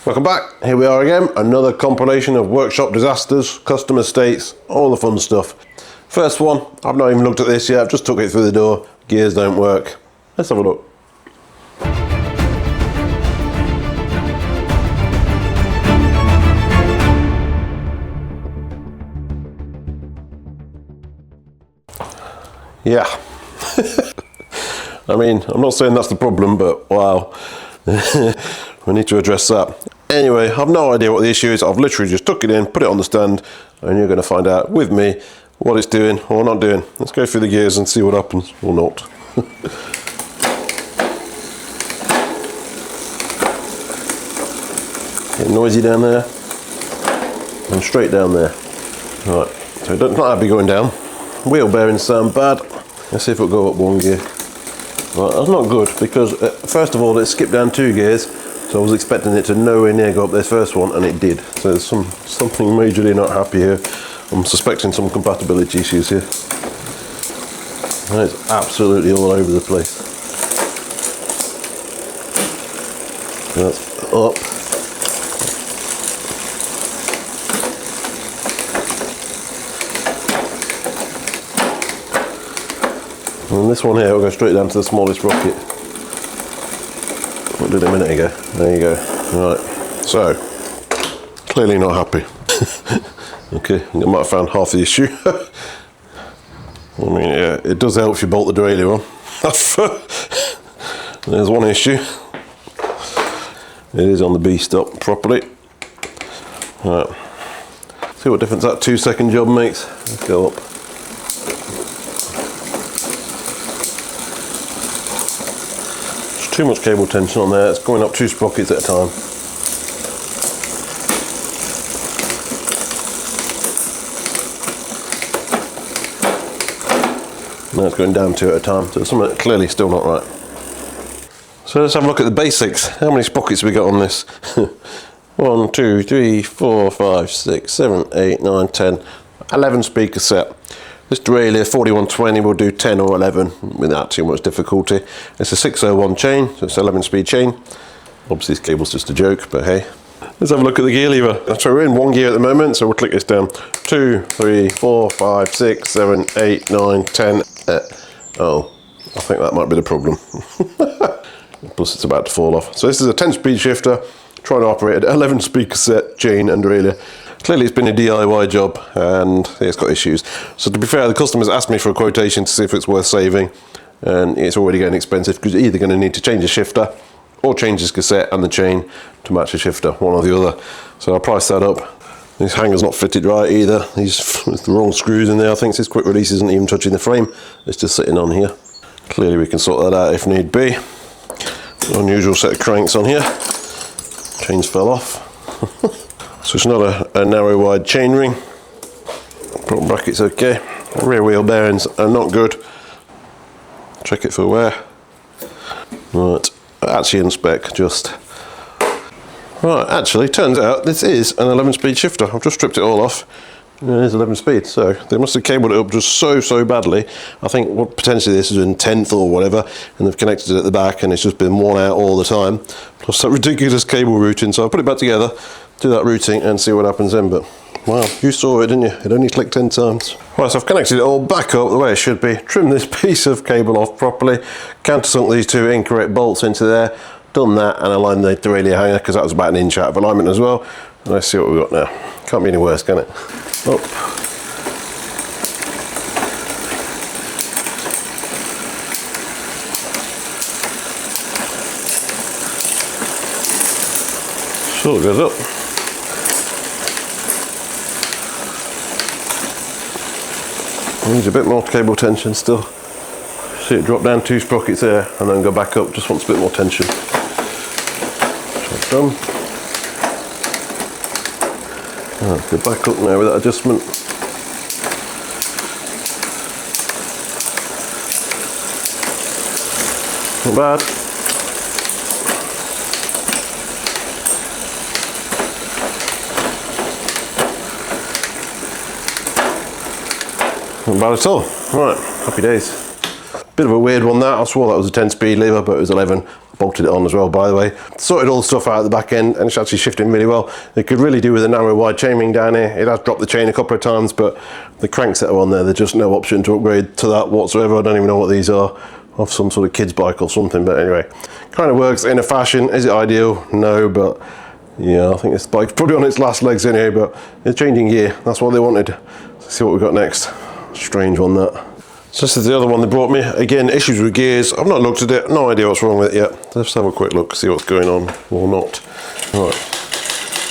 Welcome back. Here we are again, another compilation of workshop disasters, custom mistakes, all the fun stuff. First one, I've not even looked at this yet, I've just took it through the door, gears don't work. Let's have a look. Yeah. I mean, I'm not saying that's the problem, but wow. We need to address that. Anyway, I've no idea what the issue is. I've literally just took it in, put it on the stand, and you're going to find out with me what it's doing or not doing. Let's go through the gears and see what happens, or not. Getting noisy down there, and straight down there. Right, so it's not happy going down. Wheel bearings sound bad. Let's see if it'll go up one gear. Right, that's not good because first of all it skipped down 2 gears, so I was expecting it to nowhere near go up this first one, and it did. So there's something majorly not happy here. I'm suspecting some compatibility issues here. And it's absolutely all over the place. That's up. And this one here will go straight down to the smallest rocket. What did a minute ago? There you go. Right, so clearly not happy. Okay, I might have found half the issue. I mean, yeah, it does help if you bolt the derailleur on. There's one issue. It is on the B-stop properly. Right. See what difference that 2-second job makes. Let's go up. Too much cable tension on there, it's going up 2 sprockets at a time. Now it's going down 2 at a time, so something clearly still not right. So let's have a look at the basics. How many sprockets have we got on this? 1, 2, 3, 4, 5, 6, 7, 8, 9, 10, 11 speaker set. This derailleur 4120 will do 10 or 11 without too much difficulty. It's a 601 chain, so it's an 11-speed chain. Obviously this cable's just a joke, but hey. Let's have a look at the gear lever. So we're in 1 gear at the moment, so we'll click this down. 2, 3, 4, 5, 6, 7, 8, 9, 10. Oh, I think that might be the problem. Plus it's about to fall off. So this is a 10-speed shifter, trying to operate an 11-speed cassette, chain and derailleur. Clearly it's been a DIY job and it's got issues. So to be fair, the customer's asked me for a quotation to see if it's worth saving, and it's already getting expensive because you're either going to need to change the shifter or change this cassette and the chain to match the shifter, one or the other. So I'll price that up. This hanger's not fitted right either. There's the wrong screws in there. I think this quick release isn't even touching the frame. It's just sitting on here. Clearly we can sort that out if need be. Unusual set of cranks on here. Chains fell off. So it's not a narrow wide chain ring. Front bracket's okay. Rear wheel bearings are not good. Check it for wear. Right, actually in spec, just. Right, actually turns out this is an 11-speed shifter. I've just stripped it all off. It is 11 speed, so they must have cabled it up just so badly. I think what potentially this is in 10th or whatever, and they've connected it at the back and it's just been worn out all the time. Plus that ridiculous cable routing, so I'll put it back together, do that routing and see what happens then. But wow, you saw it, didn't you? It only clicked 10 times. Right, so I've connected it all back up the way it should be, trimmed this piece of cable off properly, countersunk these 2 incorrect bolts into there, done that, and aligned the derailleur hanger because that was about 1 inch out of alignment as well. And let's see what we've got now. Can't be any worse, can it? Up. Sure goes up. Needs a bit more cable tension still. See it drop down 2 sprockets there and then go back up, just wants a bit more tension. Job done. Go back up now with that adjustment. Not bad. Not bad at all. Right, happy days. Bit of a weird one that. I swore that was a 10-speed lever, but it was 11. bolted it on as well, by the way. Sorted all the stuff out at the back end, and it's actually shifting really well. It could really do with a narrow wide chainring down here. It has dropped the chain a couple of times, but the cranks that are on there, there's just no option to upgrade to that whatsoever. I don't even know what these are, off some sort of kid's bike or something, but anyway, kind of works in a fashion. Is it ideal? No, but yeah, I think this bike's probably on its last legs anyway, but it's changing gear. That's what they wanted. Let's see what we've got next. Strange one, that. So this is the other one they brought me. Again, issues with gears. I've not looked at it. No idea what's wrong with it yet. Let's have a quick look, see what's going on or not. Right.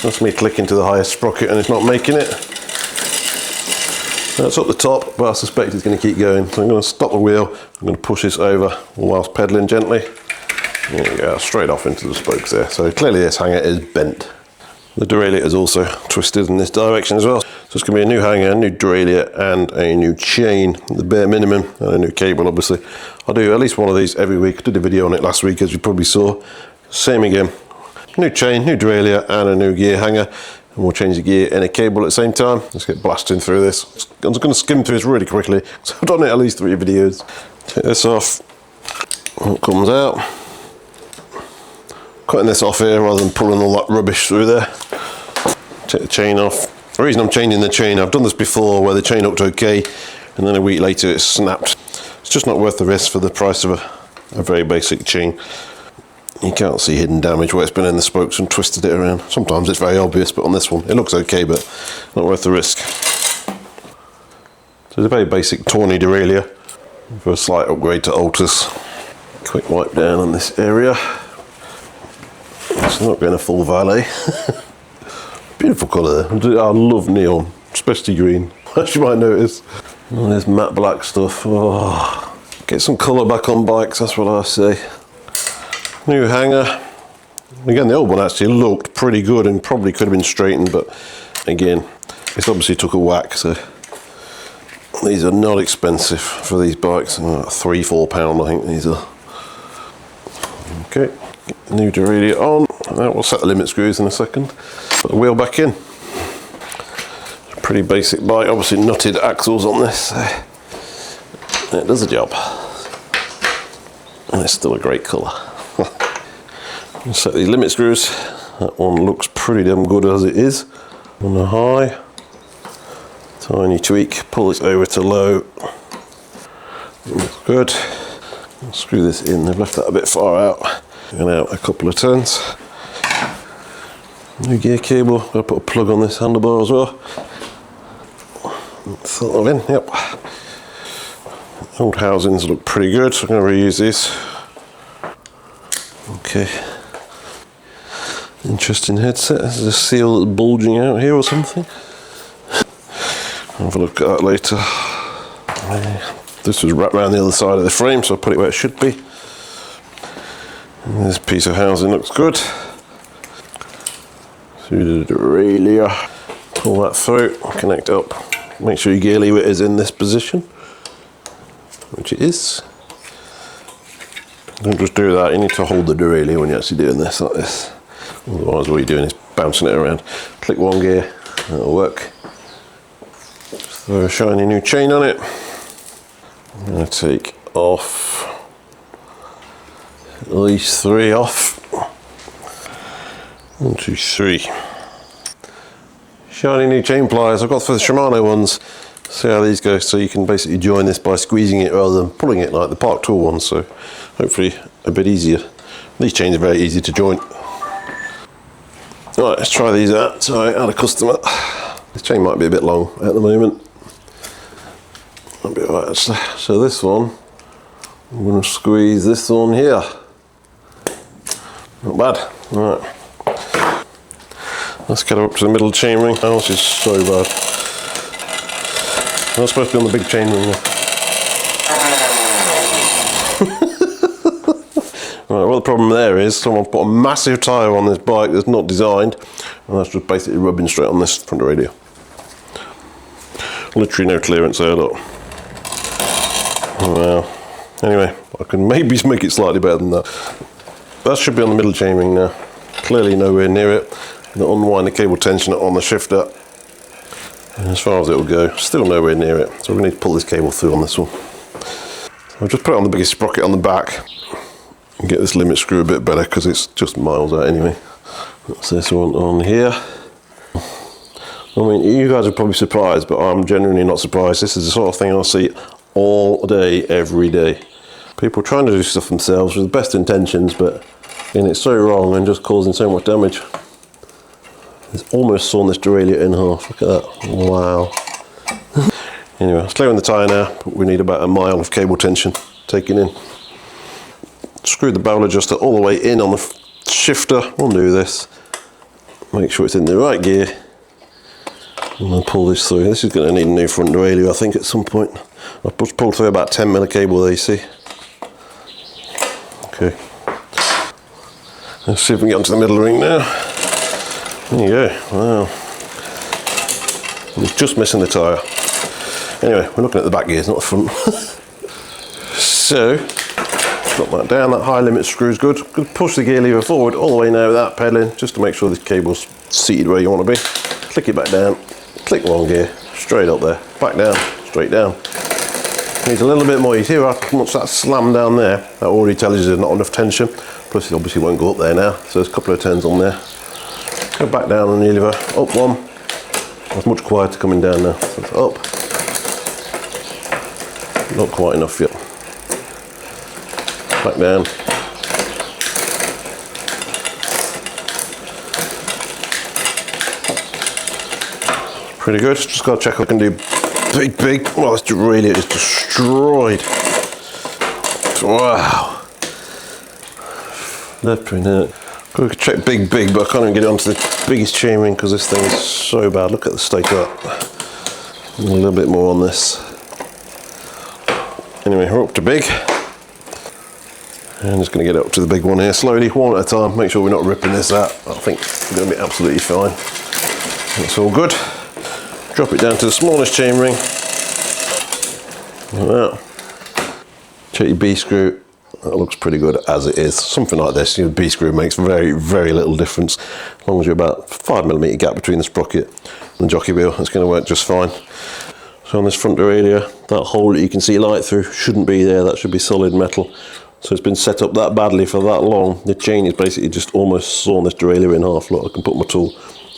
That's me clicking to the highest sprocket and it's not making it. That's up the top, but I suspect it's going to keep going. So I'm going to stop the wheel. I'm going to push this over whilst pedaling gently. There you go, straight off into the spokes there. So clearly this hanger is bent. The derailleur is also twisted in this direction as well. So it's going to be a new hanger, a new derailleur, and a new chain, the bare minimum, and a new cable, obviously. I do at least one of these every week. I did a video on it last week, as you probably saw. Same again. New chain, new derailleur, and a new gear hanger. And we'll change the gear and a cable at the same time. Let's get blasting through this. I'm just going to skim through this really quickly, because I've done it at least 3 videos. Take this off. What comes out. Cutting this off here rather than pulling all that rubbish through there. Take the chain off. The reason I'm changing the chain, I've done this before where the chain looked okay and then a week later it snapped. It's just not worth the risk for the price of a very basic chain. You can't see hidden damage where it's been in the spokes and twisted it around. Sometimes it's very obvious, but on this one it looks okay, but not worth the risk. So it's a very basic tawny derailleur for a slight upgrade to Altus. Quick wipe down on this area. It's not going a full valet. Beautiful colour. I love neon, especially green, as you might notice. All this matte black stuff. Oh, get some colour back on bikes, that's what I say. New hanger. Again, the old one actually looked pretty good and probably could have been straightened, but again, it's obviously took a whack, so these are not expensive for these bikes. £3–4 I think these are. Okay. Get the new derailleur on, and we'll set the limit screws in a second. Put the wheel back in. It's a pretty basic bike, obviously nutted axles on this. It does the job. And it's still a great colour. Set these limit screws. That one looks pretty damn good as it is. On the high. Tiny tweak, pull this over to low. Looks good. I'll screw this in, they've left that a bit far out. And out a couple of turns. New gear cable, I'll put a plug on this handlebar as well. Sort of in, yep. Old housings look pretty good, so I'm going to reuse these. Okay. Interesting headset, there's a seal that's bulging out here or something. I'll have a look at that later. This was wrapped around the other side of the frame, so I'll put it where it should be. And this piece of housing looks good. Through the derailleur, pull that through, connect up. Make sure your gear lever is in this position, which it is. Don't just do that, you need to hold the derailleur when you're actually doing this, like this. Otherwise what you're doing is bouncing it around. Click one gear, that'll work. Throw a shiny new chain on it. I'm going to take off at least 3 off. 1, 2, 3. Shiny new chain pliers. I've got for the Shimano ones. See how these go. So you can basically join this by squeezing it rather than pulling it like the Park Tool ones. So hopefully a bit easier. These chains are very easy to join. Right, let's try these out. So I had a customer. This chain might be a bit long at the moment. Might be alright actually. So this one, I'm going to squeeze this one here. Not bad. Right. Let's get her up to the middle chain ring. Oh, this is so bad. I'm not supposed to be on the big chain ring now. Right, well the problem there is someone put a massive tyre on this bike that's not designed, and that's just basically rubbing straight on this front radio. Literally no clearance there, look. Well, anyway, I can maybe make it slightly better than that. That should be on the middle chain ring now. Clearly nowhere near it. I'll unwind the cable tensioner on the shifter. And as far as it will go, still nowhere near it. So we're going to need to pull this cable through on this one. So I'll just put it on the biggest sprocket on the back. Get this limit screw a bit better because it's just miles out anyway. That's this one on here. I mean, you guys are probably surprised, but I'm genuinely not surprised. This is the sort of thing I see all day, every day. People trying to do stuff themselves with the best intentions, but getting it so wrong and just causing so much damage. It's almost sawn this derailleur in half. Look at that. Wow. Anyway, let's clear in the tyre now. But we need about a mile of cable tension taken in. Screw the barrel adjuster all the way in on the shifter. We'll do this. Make sure it's in the right gear. And I'll pull this through. This is going to need a new front derailleur, I think, at some point. I've pulled through about 10 mil of cable there, you see. Okay. Let's see if we can get onto the middle ring now. There you go. Wow. It's just missing the tyre. Anyway, we're looking at the back gears, not the front. So, drop that down. That high limit screw is good. Good. Push the gear lever forward all the way now without pedalling, just to make sure this cable's seated where you want to be. Click it back down. Click one gear, straight up there. Back down, straight down. Needs a little bit more. You see how much that slam down there? That already tells you there's not enough tension. Plus, it obviously won't go up there now. So there's a couple of turns on there. Go back down on the lever. Up one. That's much quieter coming down now. So it's up. Not quite enough yet. Back down. Pretty good. Just got to check I can do big. Well, this derailleur is destroyed. Wow. Left pin here. Got to check big, but I can't even get it onto the biggest chainring because this thing is so bad. Look at the state of that. A little bit more on this. Anyway, we're up to big. I'm just going to get it up to the big one here slowly, one at a time. Make sure we're not ripping this out. I think we're going to be absolutely fine. That's all good. Drop it down to the smallest chainring. Like that. Check your B screw. That looks pretty good as it is. Something like this, your B screw makes very, very little difference. As long as you're about 5mm gap between the sprocket and the jockey wheel, it's going to work just fine. So on this front derailleur, that hole that you can see light through shouldn't be there. That should be solid metal. So it's been set up that badly for that long. The chain is basically just almost sawn this derailleur in half. Look, I can put my tool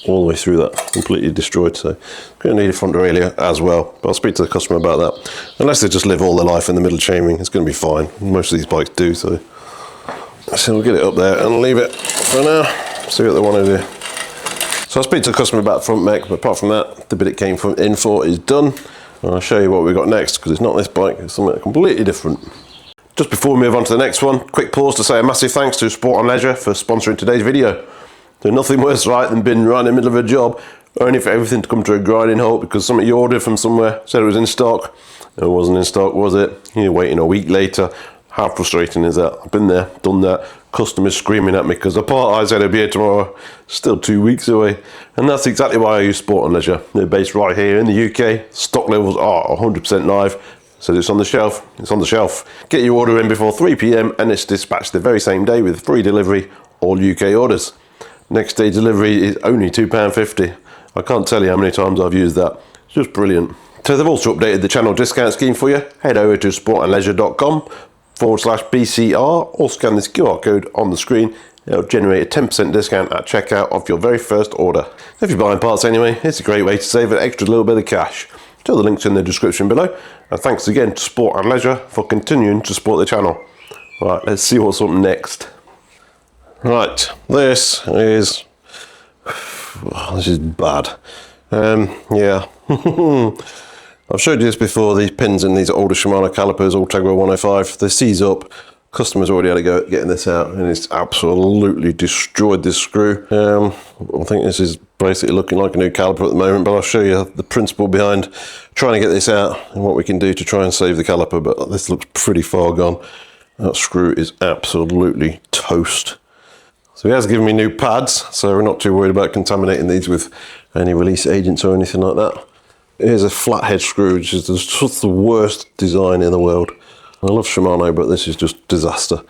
all the way through that, completely destroyed. So I'm going to need a front derailleur as well, but I'll speak to the customer about that. Unless they just live all their life in the middle chainring, it's going to be fine. Most of these bikes do. So we'll get it up there and leave it for now, see what they want to do. So I'll speak to the customer about the front mech, but apart from that, the bit it came from in for is done. And I'll show you what we've got next, because it's not this bike, it's something completely different. Just before we move on to the next one, quick pause to say a massive thanks to Sport and Leisure for sponsoring today's video. There's nothing worse, right, than being right in the middle of a job, only for everything to come to a grinding halt because something you ordered from somewhere said it was in stock. It wasn't in stock, was it? You're waiting a week later. How frustrating is that? I've been there, done that. Customers screaming at me because the part I said it'd be here tomorrow, still 2 weeks away. And that's exactly why I use Sport and Leisure. They're based right here in the UK. Stock levels are 100% live. So it's on the shelf. It's on the shelf. Get your order in before 3 PM and it's dispatched the very same day with free delivery, all UK orders. Next day delivery is only £2.50. I can't tell you how many times I've used that. It's just brilliant. So they've also updated the channel discount scheme for you. Head over to sportandleisure.com/BCR or scan this QR code on the screen. It'll generate a 10% discount at checkout of your very first order. If you're buying parts anyway, it's a great way to save an extra little bit of cash. So the link's in the description below. And thanks again to Sport and Leisure for continuing to support the channel. Right, let's see what's up next. Right, this is bad. Yeah. I've showed you this before, these pins in these older Shimano calipers, Ultegra 105, they seize up. Customer's already had a go at getting this out and it's absolutely destroyed this screw. I think this is basically looking like a new caliper at the moment, but I'll show you the principle behind trying to get this out and what we can do to try and save the caliper, but this looks pretty far gone. That screw is absolutely toast. So he has given me new pads, so we're not too worried about contaminating these with any release agents or anything like that. Here's a flathead screw, which is just the worst design in the world. I love Shimano, but this is just disaster.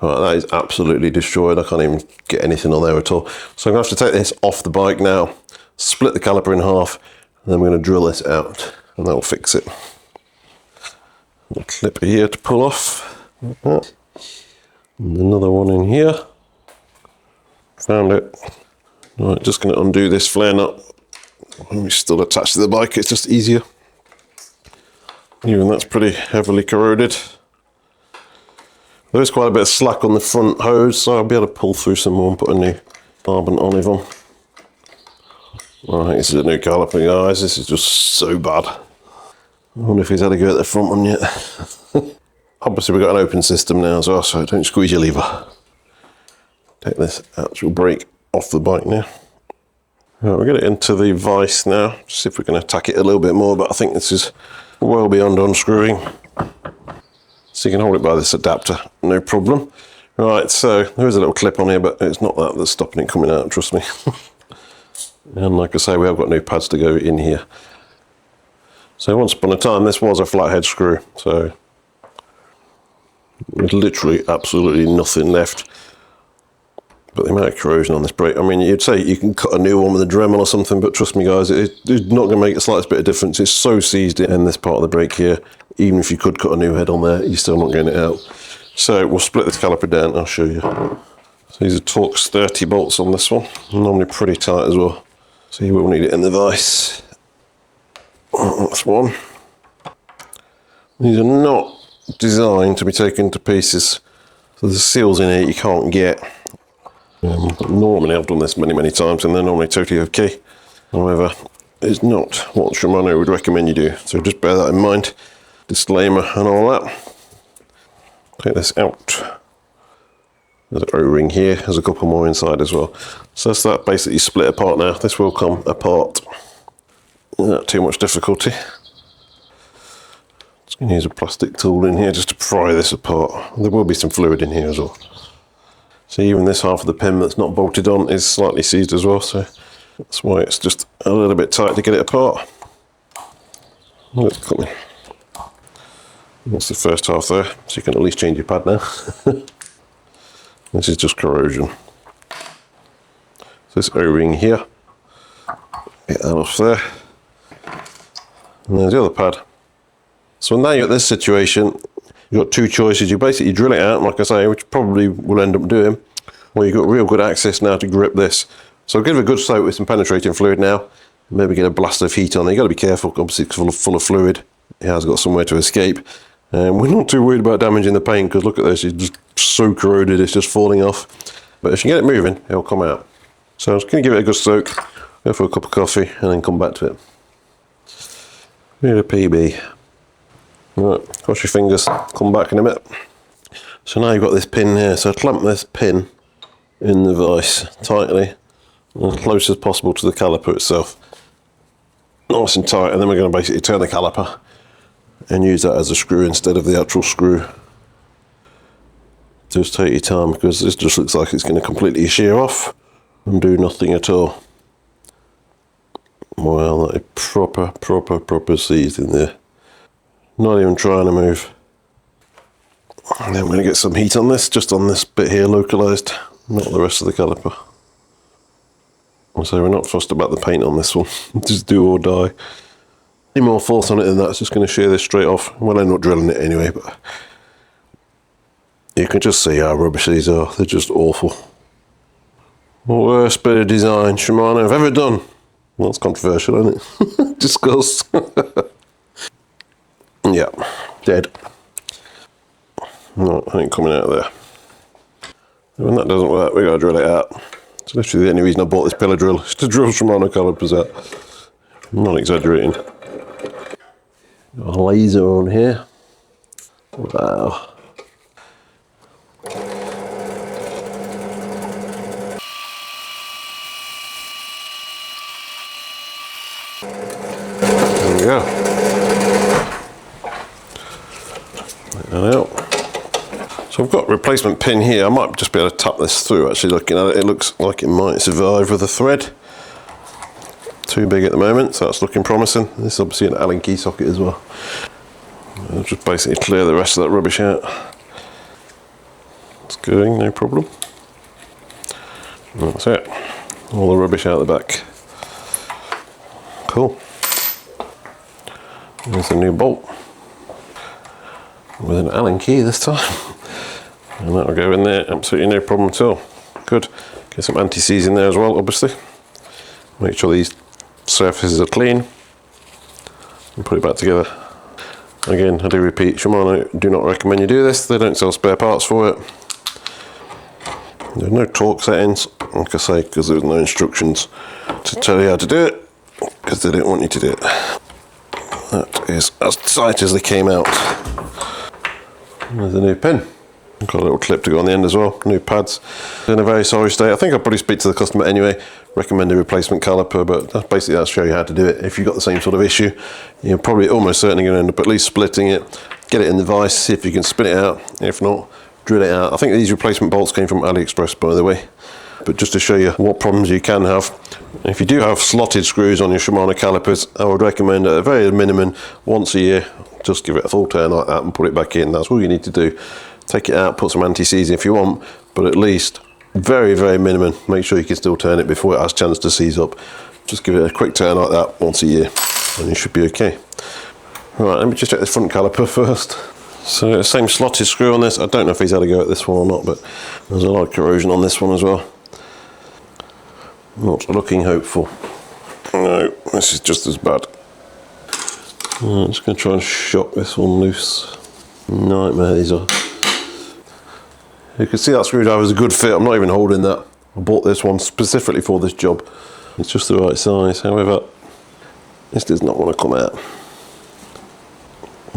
Right, that is absolutely destroyed. I can't even get anything on there at all. So I'm going to have to take this off the bike now, split the caliper in half, and then we're going to drill this out, and that will fix it. A clipper here to pull off. And another one in here. Found it. Right, just going to undo this flare nut. It's still attached to the bike, it's just easier. Even that's pretty heavily corroded. There is quite a bit of slack on the front hose, so I'll be able to pull through some more and put a new carbon olive on. I think this is a new caliper, guys. This is just so bad. I wonder if he's had a go at the front one yet. Obviously we've got an open system now as well, so don't squeeze your lever. Take this actual brake off the bike now. Right, we'll get it into the vise now, see if we can attack it a little bit more, but I think this is well beyond unscrewing. So you can hold it by this adapter, no problem. Right, so there is a little clip on here, but it's not that that's stopping it coming out, trust me. And like I say, we have got new pads to go in here. So once upon a time, this was a flathead screw, so there's literally absolutely nothing left. But the amount of corrosion on this brake, I mean, you'd say you can cut a new one with a Dremel or something, but trust me guys, it's not going to make the slightest bit of difference. It's so seized in this part of the brake here. Even if you could cut a new head on there, you're still not getting it out. So we'll split this caliper down, I'll show you. So these are Torx 30 bolts on this one, normally pretty tight as well. So you will need it in the vise. That's one. These are not designed to be taken to pieces. So there's seals in here you can't get. Normally I've done this many times and they're normally totally okay. However, it's not what Shimano would recommend you do. So just bear that in mind. Disclaimer and all that. Take this out. There's an O-ring here. There's a couple more inside as well. So that's that basically split apart now. This will come apart. Not too much difficulty. Just going to use a plastic tool in here just to pry this apart. There will be some fluid in here as well. So even this half of the pin that's not bolted on is slightly seized as well, so that's why it's just a little bit tight to get it apart. Let's come in. That's the first half there, so you can at least change your pad now. This is just corrosion. So this O-ring here, get that off there. And there's the other pad. So now you're at this situation, you've got two choices. You basically drill it out, like I say, which probably will end up doing, or you've got real good access now to grip this. So give it a good soak with some penetrating fluid now. Maybe get a blast of heat on it. You've got to be careful, obviously it's full of fluid. It has got somewhere to escape. And we're not too worried about damaging the paint, because look at this, it's just so corroded, it's just falling off. But if you get it moving, it'll come out. So I'm just going to give it a good soak, go for a cup of coffee, and then come back to it. Bit of PB. Right, cross your fingers, come back in a bit. So now you've got this pin here, so clamp this pin in the vise tightly, as close as possible to the caliper itself. Nice and tight, and then we're going to basically turn the caliper and use that as a screw instead of the actual screw. Just take your time, because this just looks like it's going to completely shear off and do nothing at all. Well, that is proper seized in there. Not even trying to move. And then I'm going to get some heat on this, just on this bit here localised, not the rest of the caliper. So we're not fussed about the paint on this one, just do or die. Any more force on it than that, it's just going to shear this straight off. Well, I'm not drilling it anyway, but you can just see how rubbish these are. They're just awful. Worst bit of design Shimano have ever done. Well, that's controversial, isn't it? Discuss. Yeah, dead. No, I ain't coming out of there. When that doesn't work, we gotta drill it out. It's literally the only reason I bought this pillar drill, is to drill Shimano calipers out. I'm not exaggerating. Got a laser on here. Wow. There we go. Out. So I've got a replacement pin here. I might just be able to tap this through. Actually, looking at it, it looks like it might survive with a thread. Too big at the moment, so that's looking promising. This is obviously an Allen key socket as well. I'll just basically clear the rest of that rubbish out. It's going, no problem. That's it. All the rubbish out the back. Cool. There's a new bolt. With an Allen key this time. And that'll go in there, absolutely no problem at all. Good. Get some anti-seize in there as well, obviously. Make sure these surfaces are clean. And put it back together. Again, I do repeat, Shimano do not recommend you do this. They don't sell spare parts for it. There's no torque settings, like I say, because there's no instructions to tell you how to do it, because they don't want you to do it. That is as tight as they came out. There's a new pin. Got a little clip to go on the end as well. New pads. In a very sorry state. I think I'll probably speak to the customer anyway. Recommend a replacement caliper, but basically that'll show you how to do it. If you've got the same sort of issue, you're probably almost certainly going to end up at least splitting it. Get it in the vise, see if you can spin it out. If not, drill it out. I think these replacement bolts came from AliExpress, by the way. But just to show you what problems you can have. If you do have slotted screws on your Shimano calipers, I would recommend at a very minimum once a year, just give it a full turn like that and put it back in. That's all you need to do. Take it out, put some anti-seize if you want, but at least very, very minimum, make sure you can still turn it before it has a chance to seize up. Just give it a quick turn like that once a year and you should be okay. Right, let me just check this front caliper first. So same slotted screw on this. I don't know if he's had a go at this one or not, but there's a lot of corrosion on this one as well. Not looking hopeful. No, this is just as bad. I'm just going to try and shock this one loose. Nightmare these are. You can see that screwdriver is a good fit. I'm not even holding that. I bought this one specifically for this job. It's just the right size. However, this does not want to come out.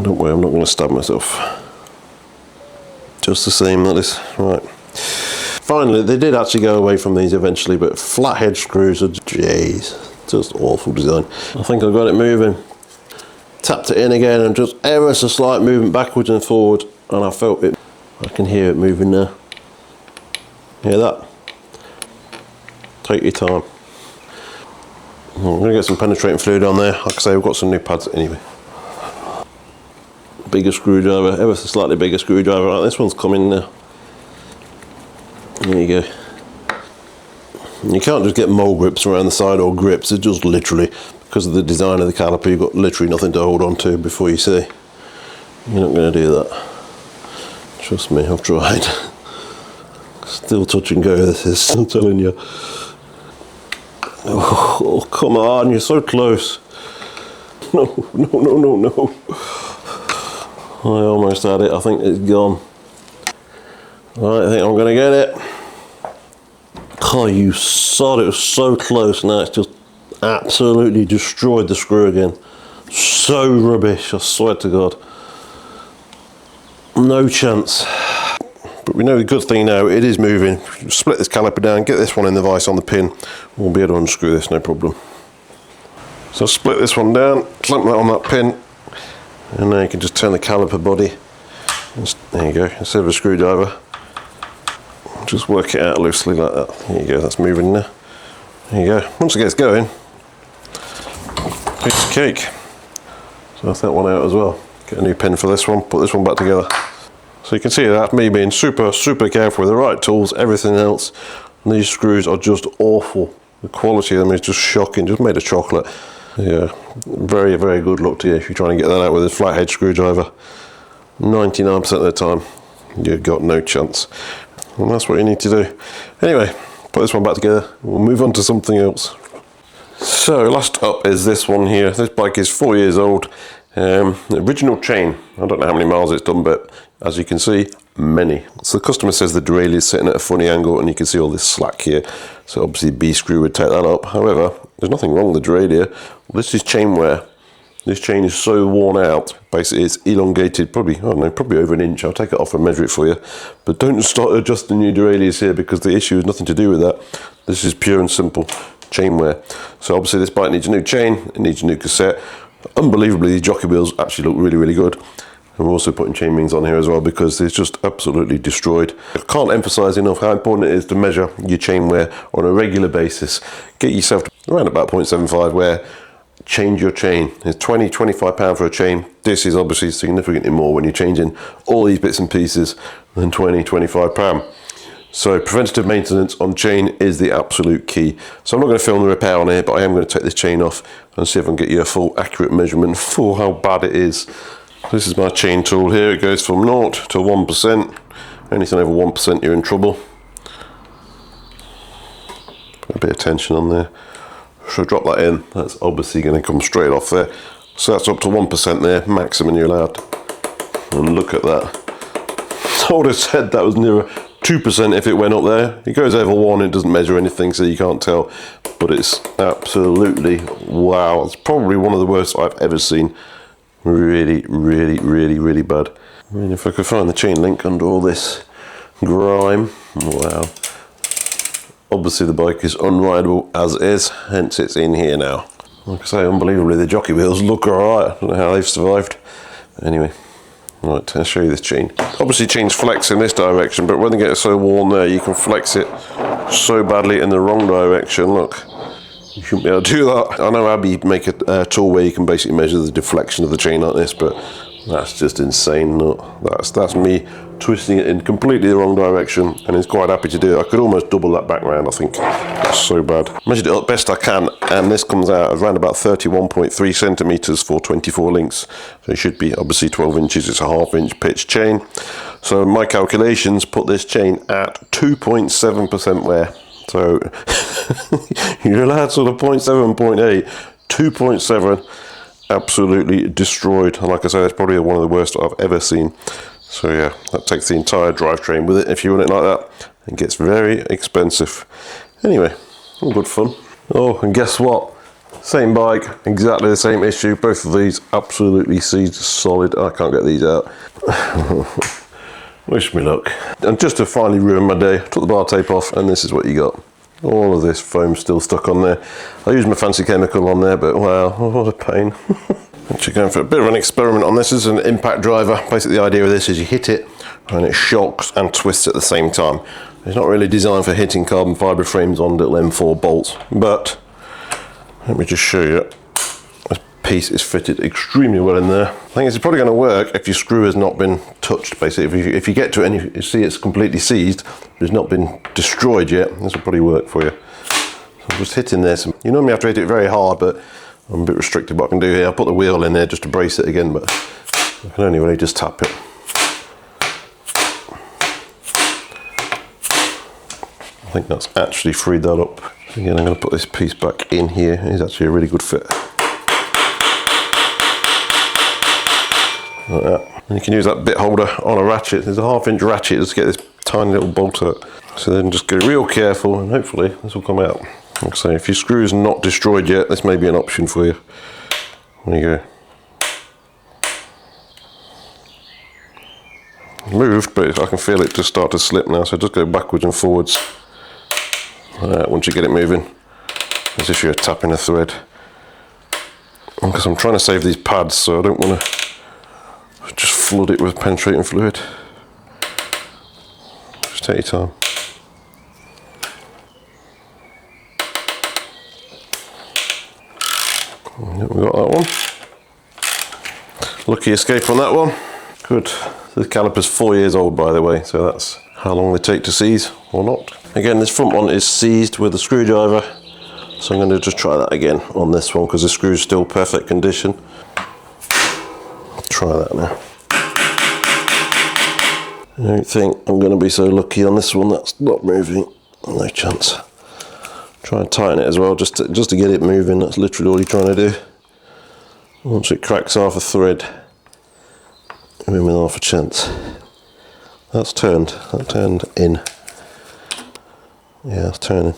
Don't worry, I'm not going to stab myself. Just the same, that is. Right. Finally, they did actually go away from these eventually, but flathead screws are, jeez, just awful design. I think I got it moving. Tapped it in again and just ever so slight movement backwards and forward, and I felt it. I can hear it moving now. Hear that? Take your time. I'm going to get some penetrating fluid on there. Like I say, we've got some new pads anyway. Bigger screwdriver, ever so slightly bigger screwdriver. Right, this one's coming now. There you go. You can't just get mole grips around the side or grips. It's just literally, because of the design of the caliper, you've got literally nothing to hold on to before you see. You're not going to do that. Trust me, I've tried. Still touch and go, this is, I'm telling you. Oh, come on, you're so close. No, no, no, no, no. I almost had it, I think it's gone. Right, I think I'm gonna get it. Oh, you sod, it was so close, now it's just absolutely destroyed the screw again. So rubbish, I swear to God. No chance. But we know the good thing now, it is moving. Split this caliper down, get this one in the vise on the pin. We'll be able to unscrew this, no problem. So split this one down, clamp that on that pin, and now you can just turn the caliper body. There you go, instead of a screwdriver. Just work it out loosely like that. There you go, that's moving now. There you go. Once it gets going, piece of cake. So that's that one out as well. Get a new pin for this one, put this one back together. So you can see that me being super, super careful with the right tools, everything else. And these screws are just awful. The quality of them is just shocking, just made of chocolate. Yeah, very, very good luck to you if you're trying to get that out with a flathead screwdriver. 99% of the time, you've got no chance. And that's what you need to do. Anyway, put this one back together. We'll move on to something else. So last up is this one here. This bike is 4 years old. Original chain. I don't know how many miles it's done, but as you can see, many. So the customer says the derailleur is sitting at a funny angle and you can see all this slack here. So obviously B screw would take that up. However, there's nothing wrong with the derailleur. This is chain wear. This chain is so worn out, basically it's elongated, probably, I don't know, probably over an inch. I'll take it off and measure it for you. But don't start adjusting your derailleurs here because the issue has nothing to do with that. This is pure and simple chain wear. So obviously this bike needs a new chain, it needs a new cassette. Unbelievably, these jockey wheels actually look really, really good. And we're also putting chain rings on here as well because it's just absolutely destroyed. I can't emphasize enough how important it is to measure your chain wear on a regular basis. Get yourself to around about 0.75 wear. Change your chain. It's £20–25 for a chain. This is obviously significantly more when you're changing all these bits and pieces than £20–25. So preventative maintenance on chain is the absolute key. So I'm not going to film the repair on here, but I am going to take this chain off and see if I can get you a full accurate measurement for how bad it is. This is my chain tool here. It goes from 0 to 1%. Anything over 1%, you're in trouble. Put a bit of tension on there. So drop that in, that's obviously going to come straight off there. So that's up to 1% there, maximum you're allowed. And look at that. I would have said that was nearer 2% if it went up there. It goes over 1, it doesn't measure anything, so you can't tell. But it's absolutely, wow. It's probably one of the worst I've ever seen. Really, really, really, really bad. I mean, if I could find the chain link under all this grime, wow. Obviously the bike is unrideable as is, hence it's in here now. Like I say, unbelievably, the jockey wheels look alright. I don't know how they've survived. Anyway, right, I'll show you this chain. Obviously chains flex in this direction, but when they get so worn there, you can flex it so badly in the wrong direction. Look, you shouldn't be able to do that. I know Abby make a tool where you can basically measure the deflection of the chain like this, but that's just insane. Look, that's me twisting it in completely the wrong direction, and he's quite happy to do it. I could almost double that back round, I think. That's so bad. Measured it up best I can, and this comes out around about 31.3 centimeters for 24 links. So it should be obviously 12 inches. It's a 1/2 inch pitch chain. So my calculations put this chain at 2.7% wear. So you're allowed sort of 0.7, 0.8, 2.7. Absolutely destroyed. And like I say, that's probably one of the worst I've ever seen. So yeah, that takes the entire drivetrain with it if you want it like that. It gets very expensive. Anyway, all good fun. Oh, and guess what? Same bike, exactly the same issue. Both of these absolutely seized solid. I can't get these out. Wish me luck. And just to finally ruin my day, I took the bar tape off, and this is what you got. All of this foam still stuck on there. I used my fancy chemical on there, but wow, what a pain. Actually going for a bit of an experiment on this. This is an impact driver. Basically the idea of this is you hit it and it shocks and twists at the same time. It's not really designed for hitting carbon fibre frames on little M4 bolts, but let me just show you. This piece is fitted extremely well in there. I think it's probably going to work if your screw has not been touched. Basically, if you get to it and you see it's completely seized, it's not been destroyed yet, this will probably work for you. So I'm just hitting this. You normally have to hit it very hard, but I'm a bit restricted what I can do here. I'll put the wheel in there just to brace it again, but I can only really just tap it. I think that's actually freed that up. Again, I'm going to put this piece back in here. It's actually a really good fit. Like that. And you can use that bit holder on a ratchet. There's a 1/2 inch ratchet just to get this tiny little bolt out. So then just get real careful and hopefully this will come out. Like I say, if your screw's not destroyed yet, this may be an option for you. There you go. Moved, but I can feel it just start to slip now, so just go backwards and forwards. Once you get it moving, as if you're tapping a thread. Because I'm trying to save these pads, so I don't want to just flood it with penetrating fluid. Just take your time. We got that one. Lucky escape on that one. Good. The caliper's 4 years old, by the way, so that's how long they take to seize or not. Again, this front one is seized with a screwdriver, so I'm going to just try that again on this one because the screw's still perfect condition. Try that now. I don't think I'm going to be so lucky on this one. That's not moving. No chance. Try and tighten it as well, just to get it moving. That's literally all you're trying to do. Once it cracks half a thread, you're in with half a chance. That's turned. That turned in. Yeah, it's turning.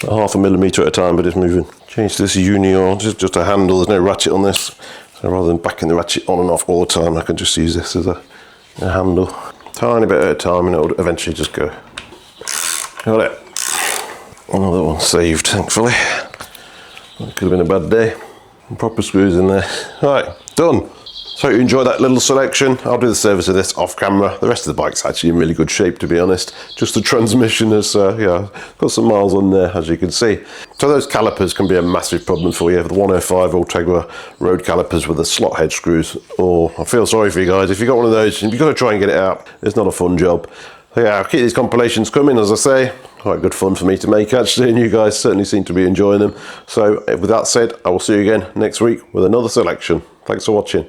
About 1/2 millimetre at a time, but it's moving. Change this Union. Just a handle. There's no ratchet on this. So rather than backing the ratchet on and off all the time, I can just use this as a handle. Tiny bit at a time, and it'll eventually just go. Got it. Another one saved, thankfully. That could have been a bad day. Proper screws in there. Right, done. So you enjoyed that little selection. I'll do the service of this off camera. The rest of the bike's actually in really good shape, to be honest. Just the transmission has, yeah, got some miles on there, as you can see. So those calipers can be a massive problem for you. The 105 Ultegra road calipers with the slot head screws. Oh, I feel sorry for you guys. If you've got one of those, you've got to try and get it out. It's not a fun job. So yeah, I'll keep these compilations coming, as I say. Quite good fun for me to make, actually, and you guys certainly seem to be enjoying them. So with that said, I will see you again next week with another selection. Thanks for watching.